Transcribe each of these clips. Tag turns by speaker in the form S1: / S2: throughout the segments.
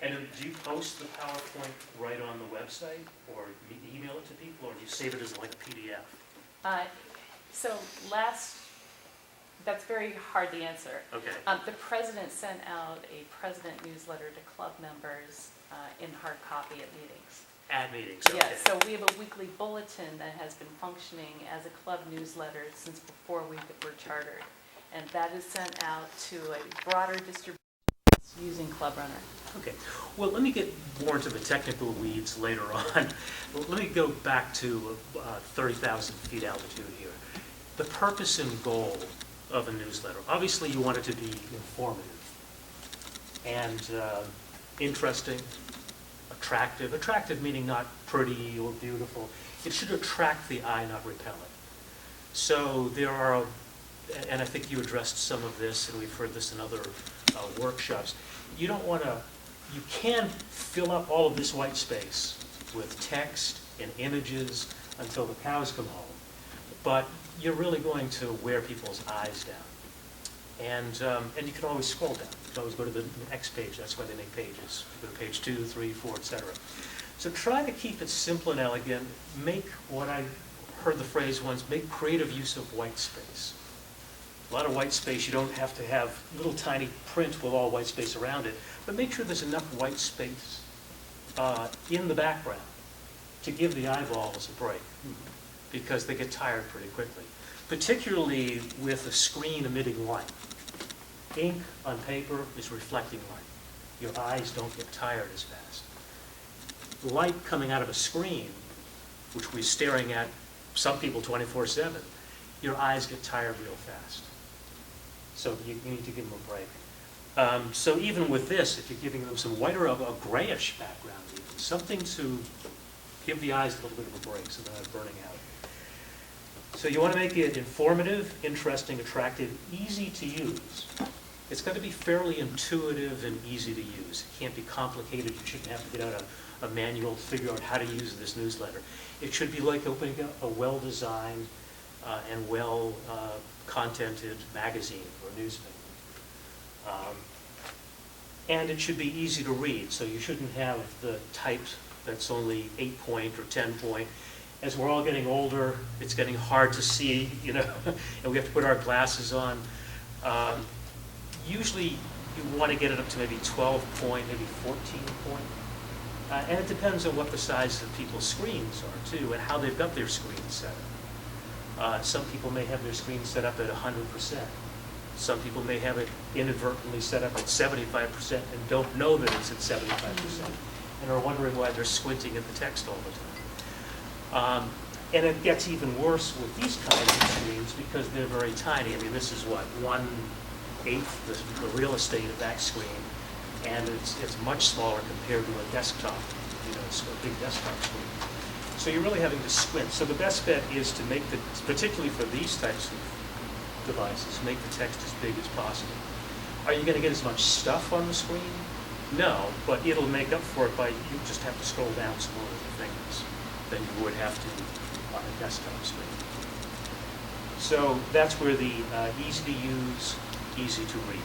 S1: And do you post the PowerPoint right on the website, or email it to people, or do you save it as like a PDF?
S2: So that's very hard to answer.
S1: Okay.
S2: The president sent out a president newsletter to club members in hard copy at meetings.
S1: At meetings, okay.
S2: Yeah, so we have a weekly bulletin that has been functioning as a club newsletter since before we were chartered. And that is sent out to a broader distribution using Club Runner.
S1: Okay, well, let me get more into the technical weeds later on. Let me go back to 30,000 feet altitude here. The purpose and goal of a newsletter. Obviously, you want it to be informative and interesting, attractive. Attractive meaning not pretty or beautiful. It should attract the eye, not repel it. So there are, and I think you addressed some of this, and we've heard this in other workshops. You don't want to, you can fill up all of this white space with text and images until the cows come home, but you're really going to wear people's eyes down. And you can always scroll down. You can always go to the next page. That's why they make pages. You go to page 2, 3, 4, etc. So try to keep it simple and elegant. Make what I heard the phrase once, make creative use of white space. A lot of white space, you don't have to have little tiny print with all white space around it, but make sure there's enough white space in the background to give the eyeballs a break, because they get tired pretty quickly, particularly with a screen emitting light. Ink on paper is reflecting light. Your eyes don't get tired as fast. Light coming out of a screen, which we're staring at, some people 24/7, your eyes get tired real fast. So you need to give them a break. So even with this, if you're giving them some white or a grayish background, even, something to give the eyes a little bit of a break so they're not burning out. So you want to make it informative, interesting, attractive, easy to use. It's got to be fairly intuitive and easy to use. It can't be complicated. You shouldn't have to get out a manual to figure out how to use this newsletter. It should be like opening a well-designed and well-contented magazine or newspaper. And it should be easy to read, so you shouldn't have the type that's only 8-point or 10-point. As we're all getting older, it's getting hard to see, and we have to put our glasses on. Usually, you want to get it up to maybe 12-point, maybe 14-point. And it depends on what the size of people's screens are, too, and how they've got their screens set up. Some people may have their screen set up at 100%. Some people may have it inadvertently set up at 75% and don't know that it's at 75%, and are wondering why they're squinting at the text all the time. And it gets even worse with these kinds of screens because they're very tiny. I mean, this is what, 1/8 the real estate of that screen, and it's much smaller compared to a desktop, a big desktop screen. So you're really having to squint. So the best bet is to make particularly for these types of devices, make the text as big as possible. Are you going to get as much stuff on the screen? No, but it'll make up for it by, you just have to scroll down some more of the things than you would have to on a desktop screen. So that's where the easy to use, easy to read.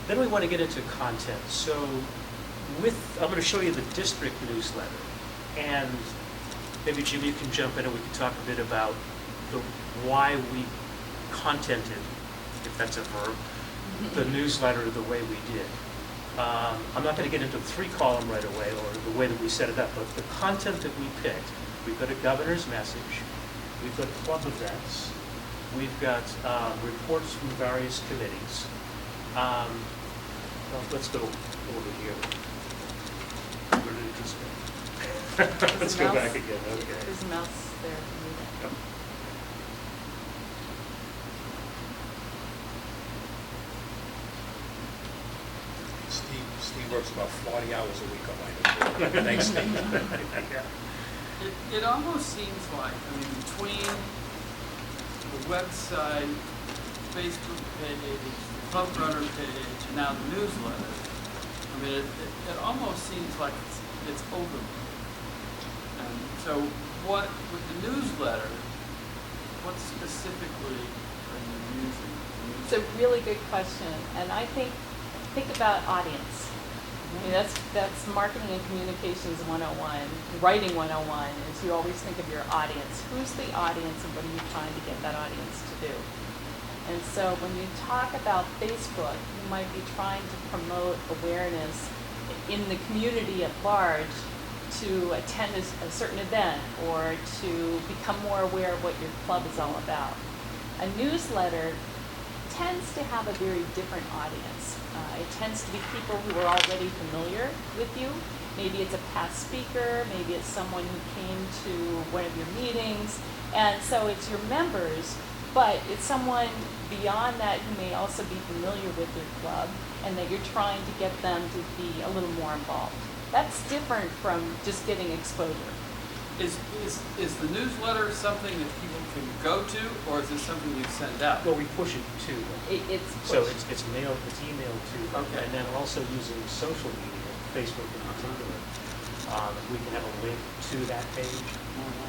S1: Then we want to get into content. So I'm going to show you the district newsletter, and maybe Jim, you can jump in and we can talk a bit about why we contented, if that's a verb, the newsletter the way we did. I'm not going to get into the 3-column right away or the way that we set it up, but the content that we picked, we've got a governor's message, we've got club events, we've got reports from various committees. Well, let's go over here. Where did it just go? Let's go back again. Okay.
S2: There's a mouse there.
S1: Yep.
S3: Steve works about 40 hours a week on my newsletter. Thanks, Steve.
S4: It almost seems like, between the website, Facebook page, the Club Runner page, and now the newsletter, it almost seems like it's overload. And so with the newsletter, what specifically are you using?
S2: It's a really good question, and I think about audience. I mean, that's marketing and communications 101, writing 101, is you always think of your audience. Who's the audience and what are you trying to get that audience to do? And so when you talk about Facebook, you might be trying to promote awareness in the community at large to attend a certain event or to become more aware of what your club is all about. A newsletter tends to have a very different audience. It tends to be people who are already familiar with you. Maybe it's a past speaker, maybe it's someone who came to one of your meetings, and so it's your members, but it's someone beyond that who may also be familiar with your club and that you're trying to get them to be a little more involved. That's different from just getting exposure.
S4: Is the newsletter something that people can go to, or is it something you send out?
S1: Well, we push it to them.
S2: It's
S1: So
S2: pushed.
S1: it's emailed to them.
S4: Okay.
S1: And then also using social media, Facebook in particular, we can have a link to that page,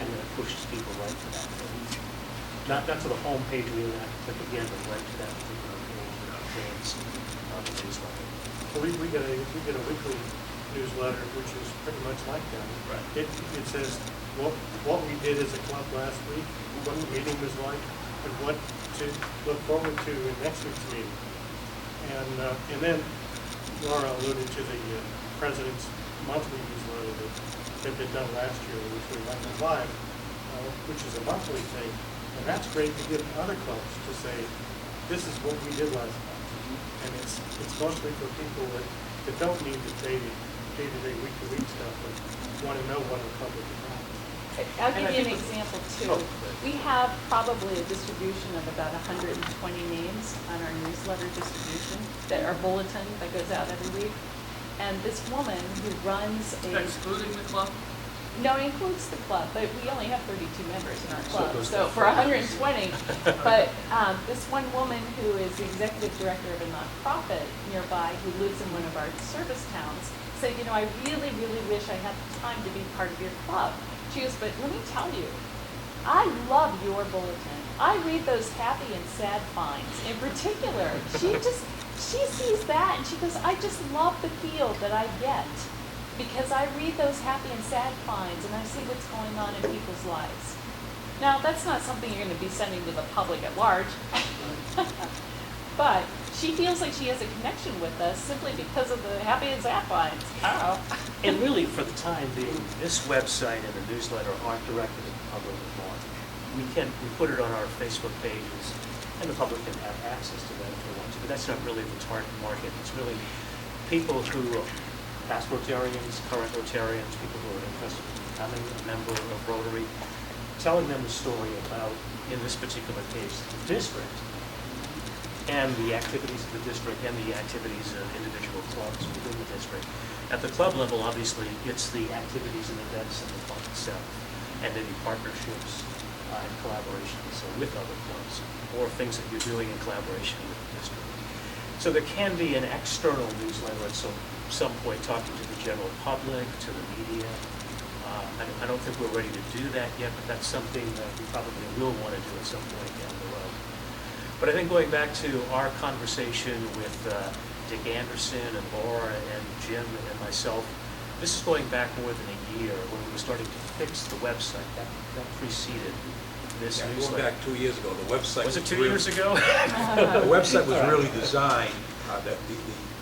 S1: and then it pushes people right to that page. Not to the home page we have to click again, but right to that particular page that contains the newsletter.
S5: So we get a weekly newsletter, which is pretty much like that.
S1: Right.
S5: It says what we did as a club last week, what the meeting was like, and what to look forward to in next week's meeting. And then Laura alluded to the president's monthly newsletter that had been done last year, which we went live, which is a monthly thing. And that's great to give other clubs to say, this is what we did last month. And it's mostly for people that don't need the day-to-day, week-to-week stuff, but want to know what our club is about.
S2: I'll
S1: And I
S2: give you an
S1: think
S2: example too.
S1: Oh,
S2: We have probably a distribution of about 120 names on our newsletter distribution, that our bulletin that goes out every week. And this woman who runs
S4: Excluding the club?
S2: no, it includes the club, but we only have 32 members in our
S1: So it
S2: club,
S1: goes
S2: so
S1: to
S2: for
S1: 400.
S2: 120. But this one woman who is the executive director of a nonprofit nearby, who lives in one of our service towns, said, you know, I really, really wish I had the time to be part of your club. She goes, but let me tell you, I love your bulletin. I read those happy and sad finds. In particular, she sees that and she goes, I just love the feel that I get because I read those happy and sad finds and I see what's going on in people's lives. Now, that's not something you're going to be sending to the public at large, but she feels like she has a connection with us simply because of the happy and sad finds. I don't know.
S1: And really, for the time being, this website and the newsletter aren't directed at the public at large. We put it on our Facebook pages, and the public can have access to that if they want to, but that's not really the target market. It's really people who are past Rotarians, current Rotarians, people who are interested in becoming a member of Rotary, telling them the story about, in this particular case, the district, and the activities of the district and the activities of individual clubs within the district. At the club level, obviously, it's the activities and events in the club itself, and any partnerships and collaborations with other clubs, or things that you're doing in collaboration with the district. So there can be an external newsletter at some point talking to the general public, to the media. I don't think we're ready to do that yet, but that's something that we probably will want to do at some point down the road. But I think going back to our conversation with Dick Anderson and Laura and Jim and myself, this is going back more than a year when we were starting to fix the website. That preceded this
S3: Yeah, going
S1: newsletter.
S3: back 2 years ago, the website.
S1: Was it 2
S3: really-
S1: years ago?
S3: The website was really designed, that the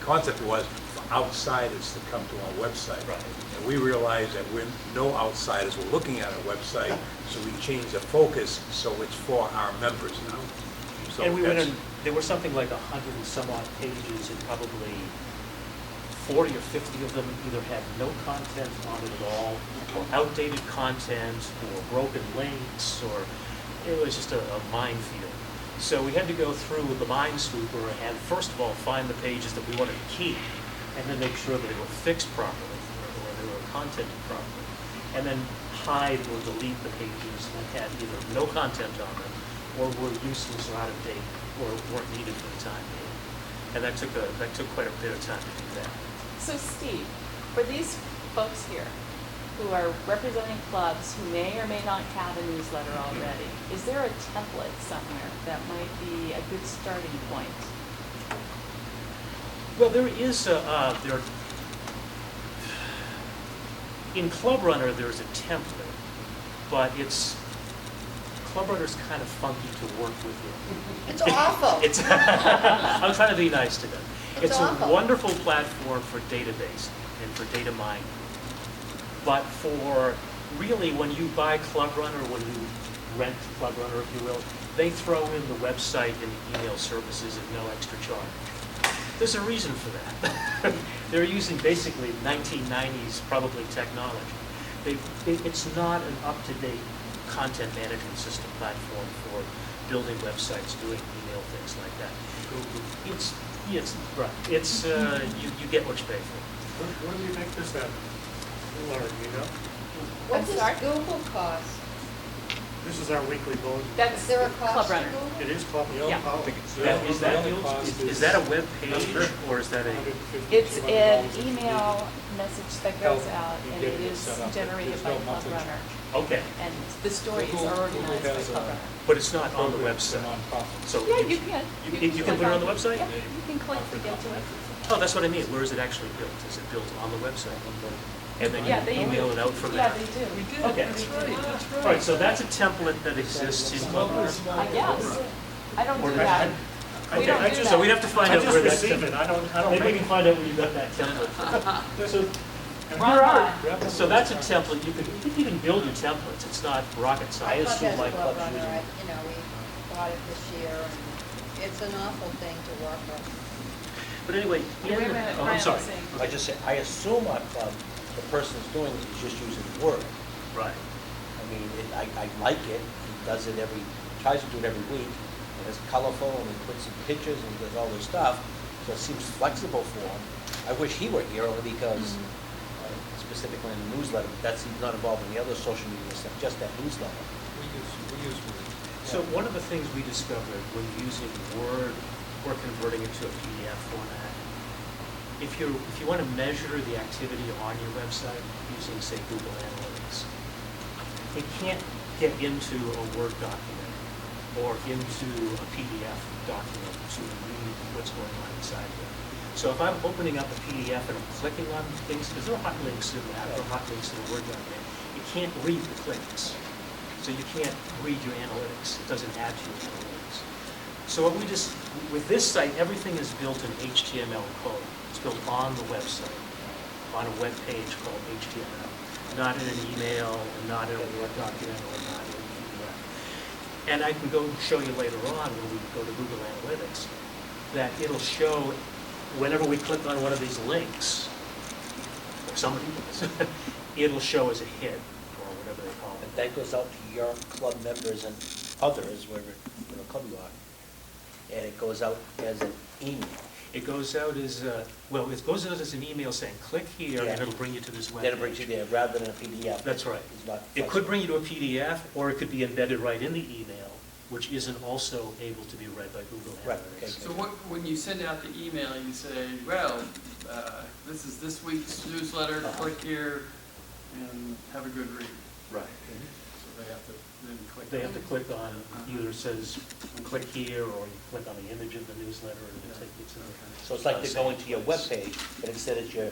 S3: concept was for outsiders to come to our website.
S1: Right.
S3: And we realized that no outsiders were looking at our website, so we changed the focus, so it's for our members now. So
S1: And we went
S3: that's-
S1: in, there were something like 100 and some odd pages, and probably 40 or 50 of them either had no content on it at all, or outdated content, or broken links, or it was just a minefield. So we had to go through the Minesweeper and first of all find the pages that we wanted to keep, and then make sure that they were fixed properly, or they were contented properly, and then hide or delete the pages that had either no content on them, or were useless or out of date, or weren't needed for the time being. And that took quite a bit of time to do that.
S2: So Steve, for these folks here who are representing clubs who may or may not have a newsletter already, is there a template somewhere that might be a good starting point?
S1: Well, there is In Club Runner, there's a template, but Club Runner's kind of funky to work with you.
S6: It's awful.
S1: It's I'm trying to be nice to them.
S6: It's
S1: a
S6: awful.
S1: wonderful platform for database and for data mining. But for really, when you buy Club Runner, when you rent Club Runner, if you will, they throw in the website and the email services at no extra charge. There's a reason for that. They're using basically 1990s probably technology. It's not an up-to-date content management system platform for building websites, doing email, things like that. It's right. It's you get what you pay for.
S5: What do you make this at? Lauren, you know?
S6: What
S2: I'm
S6: does
S2: sorry?
S6: Google cost?
S5: This is our weekly bulletin.
S2: That's
S6: Is there a cost
S2: Club
S6: to
S2: Runner.
S6: Google?
S5: It is called,
S2: Yeah.
S5: oh,
S1: Is that a web page or is that a?
S2: It's an email message that goes
S7: Help
S2: out,
S7: in
S2: and
S7: getting
S2: it
S7: it
S2: is
S7: set up.
S2: generated
S7: There's
S2: by
S7: no
S2: Club
S7: monthly
S2: Runner.
S1: Okay,
S2: And the stories
S7: Google-
S2: are organized by
S7: Google has
S2: Club
S7: a-
S2: Runner.
S1: but it's not on the
S7: Programs for
S1: website.
S7: nonprofits.
S1: So
S2: Yeah, you can.
S1: You can put it on the website?
S2: Yeah, you can click to get to it.
S1: Oh, that's what I mean. Where is it actually built? Is it built on the website? And then
S2: Yeah,
S1: you
S2: they
S1: email
S2: do.
S1: it out from
S2: Yeah,
S1: there?
S2: they do.
S4: We did,
S1: Okay.
S4: that's right, that's right.
S1: All right, so that's a template that exists in Club Runner.
S2: I guess. I don't do
S1: Or-
S2: that. We
S1: Okay,
S2: don't do
S1: so we
S2: that.
S1: have to find
S5: I
S1: out
S5: just
S1: where that
S5: receive it,
S1: template.
S5: I don't
S1: Maybe we
S5: make
S1: can
S5: it.
S1: find out where you got that template. So
S2: Right.
S1: So that's a template. You can build your templates. It's not rocket
S6: I
S1: science.
S6: thought that's
S7: my
S6: Club
S7: club's
S6: Runner,
S7: using it.
S6: you know, we bought it this year, and it's an awful thing to work with.
S1: But anyway,
S2: Wait a minute,
S1: oh, I'm
S2: Brian
S1: sorry.
S2: was saying.
S7: I just say, I assume our club, the person who's doing it is just using Word.
S1: Right.
S7: I mean, I like it, he does it tries to do it every week, and it's colorful, and he puts some pictures and does all this stuff, so it seems flexible for him. I wish he were here, only because, specifically in the newsletter, he's not involved in the other social media stuff, just that newsletter.
S3: We use Word.
S1: So one of the things we discovered when using Word or converting it to a PDF format, if you want to measure the activity on your website using, say, Google Analytics, it can't get into a Word document or into a PDF document to read what's going on inside there. So if I'm opening up a PDF and I'm clicking on things, because there are hot links in that, there are hot links in a Word document, it can't read the clicks. So you can't read your analytics. It doesn't add to your analytics. So what with this site, everything is built in HTML code. It's built on the website, on a web page called HTML, not in an email, not in a Word document, or not in a PDF. And I can go show you later on when we go to Google Analytics that it'll show whenever we click on one of these links, or somebody does, it'll show as a hit, or whatever they call
S7: And
S1: it.
S7: that goes out to your club members and others, wherever club you are, and it goes out as an email.
S1: It goes out as, it goes out as an email saying, click here,
S7: Yeah.
S1: and it'll bring you to this web
S7: Then it brings
S1: page.
S7: you there, rather than a PDF.
S1: That's right.
S7: It's not
S1: It could
S7: flexible.
S1: bring you to a PDF, or it could be embedded right in the email, which isn't also able to be read by Google
S7: Right,
S1: Analytics.
S7: okay.
S4: So when you send out the email, you say, well, this is this week's newsletter, click here and have a good read.
S1: Right.
S4: So they have to then click.
S1: They have to click on, either says, click here, or you click on the image of the newsletter, and it'll take you to the...
S7: So it's like they're going to your webpage, but instead it's your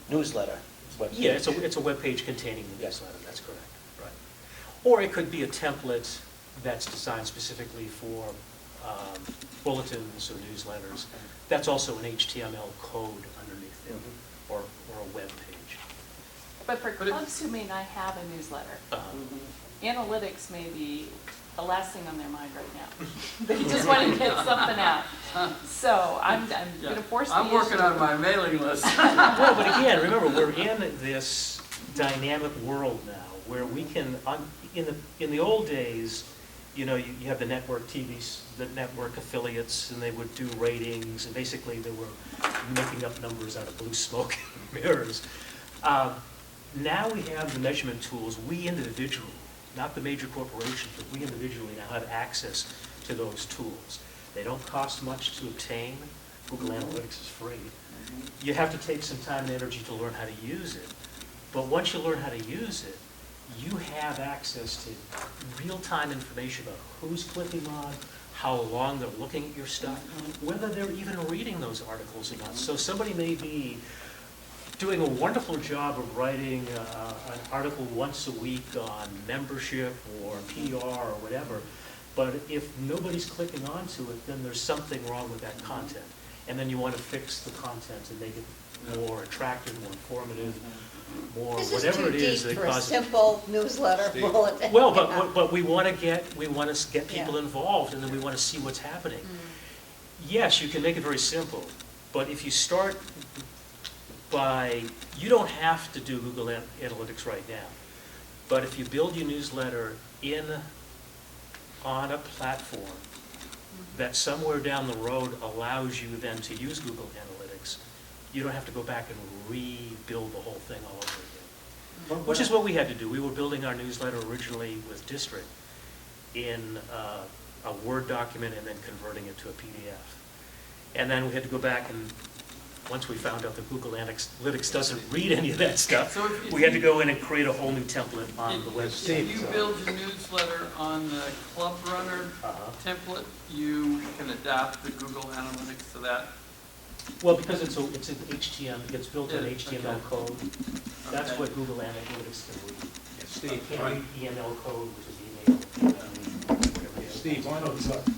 S7: newsletter webpage.
S1: Yeah, it's a web page containing the
S7: Yes.
S1: newsletter, that's correct, right. Or it could be a template that's designed specifically for bulletins or newsletters. That's also an HTML code underneath it,
S7: Mhm.
S1: or a web page.
S2: But for
S4: But it-
S2: clubs who may not have a newsletter,
S7: Mm-hmm.
S2: analytics may be the last thing on their mind right now. They just want to get something out. So I'm going to force the issue.
S4: I'm working on my mailing list.
S1: Well, but again, remember, we're in this dynamic world now, where we can, in the old days, you know, you have the network TVs, the network affiliates, and they would do ratings, and basically they were making up numbers out of blue smoke and mirrors. Now we have the measurement tools, we individually, not the major corporations, but we individually now have access to those tools. They don't cost much to obtain. Google Analytics is free. You have to take some time and energy to learn how to use it. But once you learn how to use it, you have access to real-time information about who's clicking on, how long they're looking at your stuff, whether they're even reading those articles or not. So somebody may be doing a wonderful job of writing an article once a week on membership or PR or whatever, but if nobody's clicking onto it, then there's something wrong with that content. And then you want to fix the content and make it more attractive, more informative, more
S6: This
S1: whatever it
S6: is
S1: is
S6: too
S1: that
S6: deep for a
S1: causes.
S6: simple newsletter
S3: Steve.
S6: bulletin.
S1: Well, but we want to get people
S6: Yeah.
S1: involved, and then we want to see what's happening.
S6: Mm.
S1: Yes, you can make it very simple, but if you start by, you don't have to do Google Analytics right now, but if you build your newsletter on a platform that somewhere down the road allows you then to use Google Analytics, you don't have to go back and rebuild the whole thing all over again. Which is what we had to do. We were building our newsletter originally with District in a Word document and then converting it to a PDF. And then we had to go back and, once we found out that Google Analytics doesn't read any of that stuff,
S4: So if
S1: we had to go in and create a whole new template on the
S4: If
S1: website.
S4: you build your newsletter on the Club Runner
S1: Uh-huh.
S4: template, you can adapt the Google Analytics to that.
S1: Well, because it's an HTML, it gets built in
S4: Yeah,
S1: HTML
S4: okay.
S1: code. That's
S4: Okay.
S1: what Google Analytics can read.
S3: Steve,
S1: Can't
S3: on,
S1: read EML code, which is email, whatever it is.
S3: Steve, on,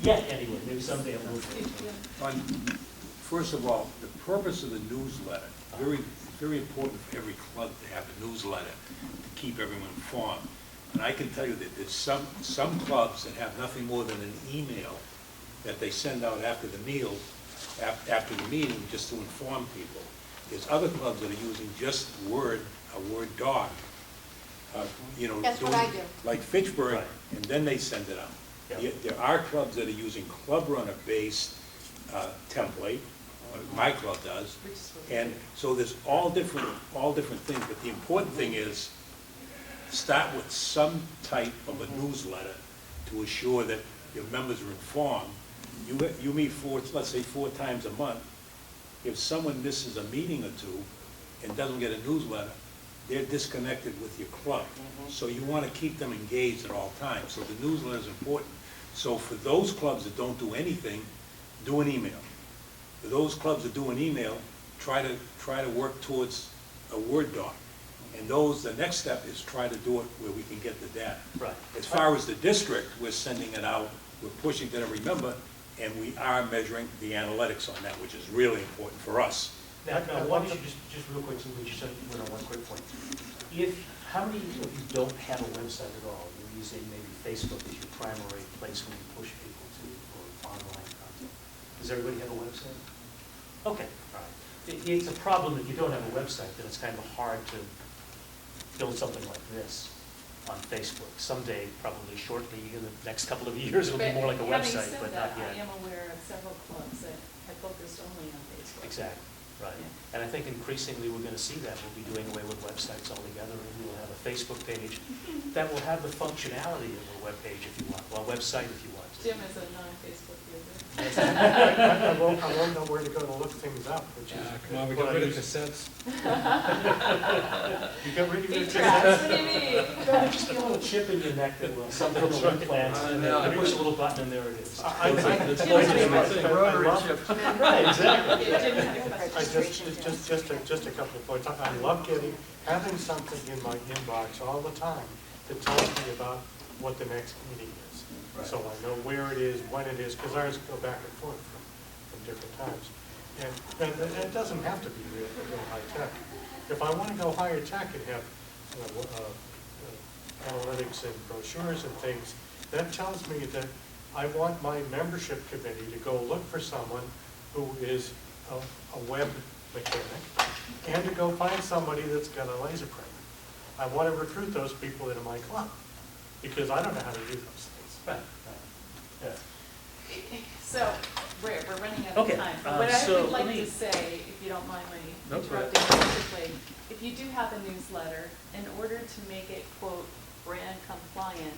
S1: Yeah, anyway, maybe someday I'll move it.
S3: on, first of all, the purpose of the newsletter, very important for every club to have a newsletter to keep everyone informed. And I can tell you that there's some clubs that have nothing more than an email that they send out after the meal, after the meeting, just to inform people. There's other clubs that are using just a Word doc, you know.
S6: That's what I do.
S3: Like Fitchburg,
S1: Right.
S3: and then they send it out.
S1: Yeah.
S3: There are clubs that are using Club Runner-based template, my club does. And so there's all different things, but the important thing is, start with some type of a newsletter to assure that your members are informed. You meet let's say four times a month. If someone misses a meeting or two and doesn't get a newsletter, they're disconnected with your club. So you want to keep them engaged at all times. So the newsletter is important. So for those clubs that don't do anything, do an email. For those clubs that do an email, try to work towards a Word doc. And the next step is try to do it where we can get the data.
S1: Right.
S3: As far as the district, we're sending it out, we're pushing to every member, and we are measuring the analytics on that, which is really important for us.
S1: Now, why don't you just real quick, so we just went on one quick point. How many of you don't have a website at all? You're using maybe Facebook as your primary place where you push people to, or online content. Does everybody have a website? Okay, all right. It's a problem if you don't have a website, then it's kind of hard to build something like this on Facebook. Someday, probably shortly, in the next couple of years, it'll be more like a website, but not
S2: Having said that, I
S1: yet.
S2: am aware of several clubs that have focused only on Facebook.
S1: Exactly, right.
S2: Yeah.
S1: And I think increasingly we're going to see that. We'll be doing away with websites altogether, and we will have a Facebook page that will have the functionality of a web page if you want, well, a website if you want.
S2: Jim is a non-Facebook user.
S5: I won't know where to go to look things up, which is.
S8: Come on, we got rid of cassettes.
S5: You got rid of your
S2: Tracks, what do you mean?
S1: Just get a little chip in your neck that will, something will implant, and you push a little button and there it is.
S4: It's a rotary chip.
S1: Right, exactly.
S2: Yeah, Jim had a question.
S5: Just a couple of points. I love having something in my inbox all the time that tells me about what the next meeting is. So I know where it is, when it is, because ours go back and forth from different times. And it doesn't have to be real high tech. If I want to go higher tech and have analytics and brochures and things, that tells me that I want my membership committee to go look for someone who is a web mechanic and to go find somebody that's got a laser printer. I want to recruit those people into my club because I don't know how to do those things.
S1: Right, yeah.
S2: So, we're running out of
S1: Okay,
S2: time. But what I
S1: so
S2: would like
S1: let me-
S2: to say, if you don't mind me
S1: No, go ahead.
S2: interrupting quickly, if you do have a newsletter, in order to make it, quote, brand compliant,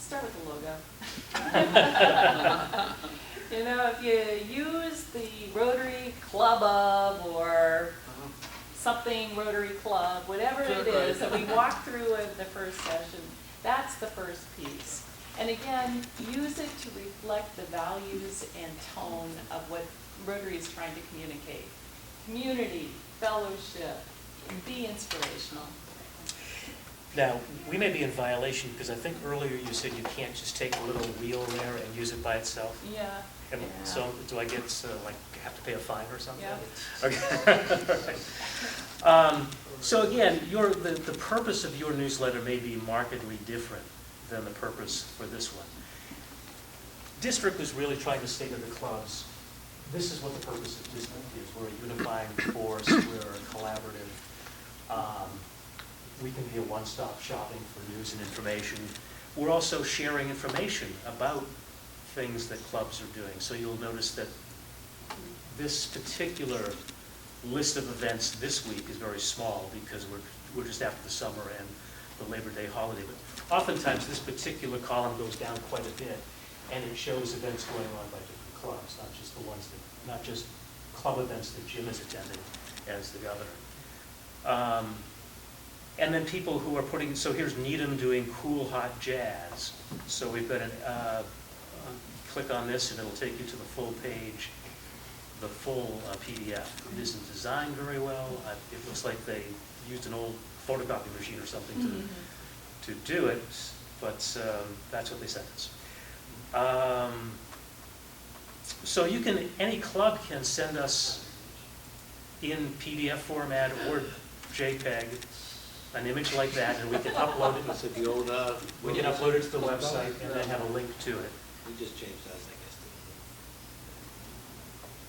S2: start with the logo. You know, if you use the Rotary Club of, or something Rotary Club, whatever it is, that we walk through in the first session, that's the first piece. And again, use it to reflect the values and tone of what Rotary is trying to communicate. Community, fellowship, Be inspirational.
S1: Now, we may be in violation, because I think earlier you said you can't just take a little wheel there and use it by itself.
S2: Yeah.
S1: And
S2: Yeah.
S1: so, do I get, like, have to pay a fine or something?
S2: Yeah.
S1: Okay. So again, the purpose of your newsletter may be markedly different than the purpose for this one. District was really trying to say to the clubs, this is what the purpose of District is. We're a unifying force, we're collaborative. We can be a one-stop shopping for news and information. We're also sharing information about things that clubs are doing. So you'll notice that this particular list of events this week is very small because we're just after the summer and the Labor Day holiday. But oftentimes this particular column goes down quite a bit, and it shows events going on by different clubs, not just club events that Jim is attending as the governor. And then people who are putting, so here's Needham doing Cool Hot Jazz. So we've got click on this and it'll take you to the full page, the full PDF. It isn't designed very well. It looks like they used an old photocopy machine or something to do it, but that's what they sent us. So any club can send us in PDF format or JPEG an image like that, and we can upload it.
S7: So the old,
S1: We can upload it to the website and then have a link to it.
S7: we just changed that, I guess.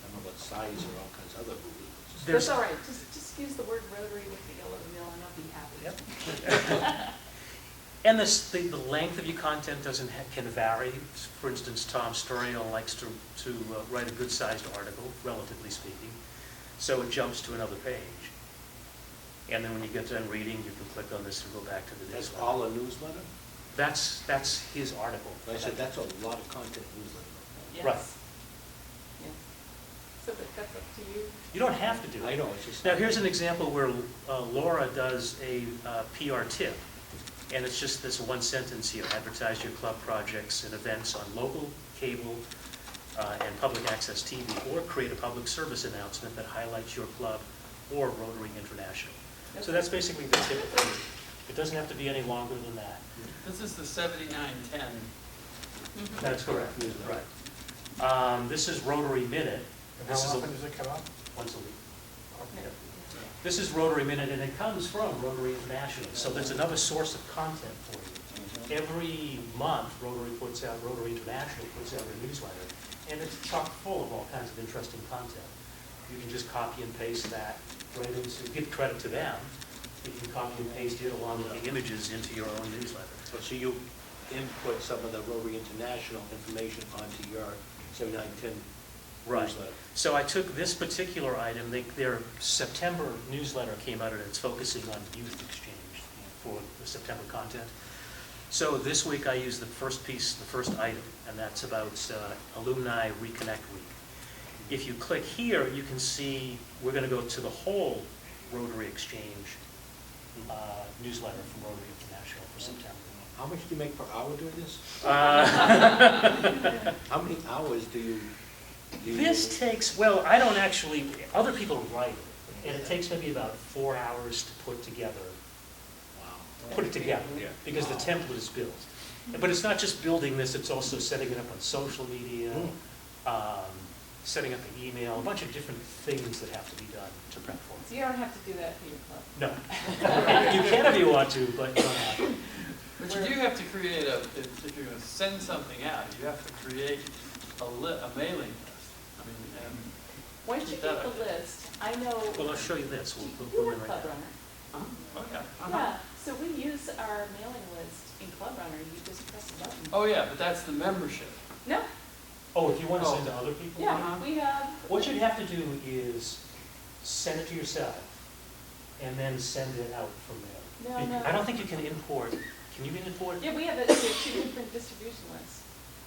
S7: I don't know what size or all kinds of other movies.
S1: There's-
S2: That's all right, just use the word Rotary with the yellow mill and I'll be happy.
S1: Yep. And the length of your content can vary. For instance, Tom Storio likes to write a good-sized article, relatively speaking, so it jumps to another page. And then when you get done reading, you can click on this and go back to the
S7: That's
S1: newsletter.
S7: all a newsletter?
S1: That's his article.
S7: I said, that's a lot of content newsletter.
S2: Yes.
S1: Right.
S2: Yes. So that's up to you.
S1: You don't have to do
S7: I
S1: it.
S7: know, it's just.
S1: Now, here's an example where Laura does a PR tip, and it's just this one sentence here: advertise your club projects and events on local, cable, and public access TV, or create a public service announcement that highlights your club or Rotary International. So that's basically the tip. It doesn't have to be any longer than that.
S4: This is the 7910.
S1: That's correct. Right. This is Rotary Minute.
S5: And
S1: This
S5: how
S1: is
S5: often does it come up?
S1: once a week.
S5: Okay.
S1: This is Rotary Minute, and it comes from Rotary International, so that's another source of content for you. Every month, Rotary International puts out a newsletter, and it's chock full of all kinds of interesting content. You can just copy and paste that right into, give credit to them. You can copy and paste it along with the images into your own newsletter.
S7: So you input some of the Rotary International information onto your 7910
S1: Right.
S7: newsletter.
S1: So I took this particular item, their September newsletter came out and it's focusing on youth exchange for the September content. So this week I used the first piece, the first item, and that's about Alumni Reconnect Week. If you click here, you can see we're going to go to the whole Rotary Exchange newsletter from Rotary International for September.
S7: How much do you make per hour doing this?
S1: Uh,
S7: How many hours do you?
S1: This takes, well, I don't actually, other people write it, and it takes maybe about 4 hours to put together, put it together,
S3: Yeah.
S1: because the template is built. But it's not just building this, it's also setting it up on social media, setting up an email, a bunch of different things that have to be done to prep for
S2: So you don't have to do that for your club.
S1: it. No. You can if you want to, but you don't have to.
S4: But you do have to create if you're going to send something out, you have to create a mailing list. I mean, and
S2: Once you
S4: keep
S2: get
S4: that
S2: the
S4: up.
S2: list, I know.
S1: Well, I'll show you this. We'll
S2: You
S1: go in
S2: have
S1: right
S2: Club
S1: now.
S2: Runner.
S4: Oh, yeah.
S2: Yeah, so we use our mailing list in Club Runner, you just press a button.
S4: Oh, yeah, but that's the membership.
S2: No,
S1: Oh, if you want to
S4: Oh.
S1: send to other people?
S2: yeah, we have.
S1: What you'd have to do is send it to yourself and then send it out from there.
S2: No.
S1: I don't think you can import. Can you import?
S2: Yeah, we have two different distribution lists.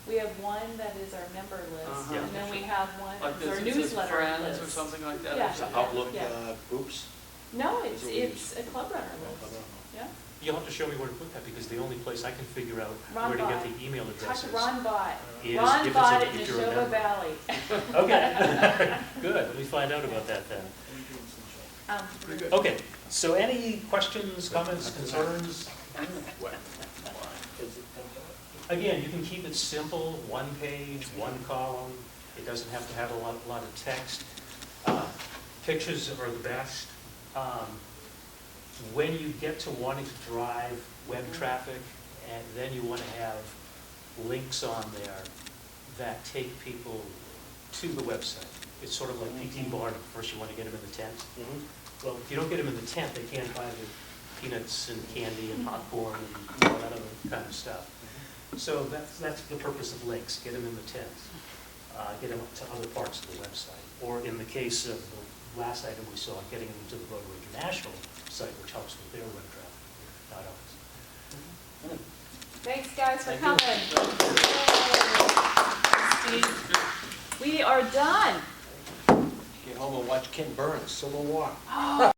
S2: We have one that is our member list,
S4: Uh-huh.
S2: and then we have one
S4: Like
S2: that's our
S4: this, it says
S2: newsletter
S4: friends
S2: list.
S4: or something like that?
S2: Yeah.
S7: So Outlook
S2: Yeah.
S7: groups?
S2: No,
S7: That's what we
S2: it's a Club Runner list, yeah.
S1: You'll have to show me where to put that, because the only place I can figure out
S2: Ron
S1: where to get
S2: Bott.
S1: the email
S2: Talk
S1: addresses.
S2: to Ron Bott.
S1: Is
S2: Ron
S1: if it's
S2: Bott
S1: a-
S2: at
S1: if you're a
S2: Neshoba
S1: member.
S2: Valley.
S1: Okay, good, let me find out about that then.
S4: Pretty good.
S1: Okay, So any questions, comments, concerns? Again, you can keep it simple, one page, one column. It doesn't have to have a lot of text. Pictures are the best. When you get to wanting to drive web traffic, and then you want to have links on there that take people to the website. It's sort of like P.T. Barnum. First you want to get them in the tent. Well, if you don't get them in the tent, they can't buy the peanuts and candy and popcorn and all that other kind of stuff. So that's the purpose of links, get them in the tent, get them to other parts of the website. Or in the case of the last item we saw, getting them to the Rotary International site, which helps with their web traffic, not ours.
S2: Thanks, guys, for coming. Steve, we are done.
S7: Get home and watch Ken Burns, Civil War.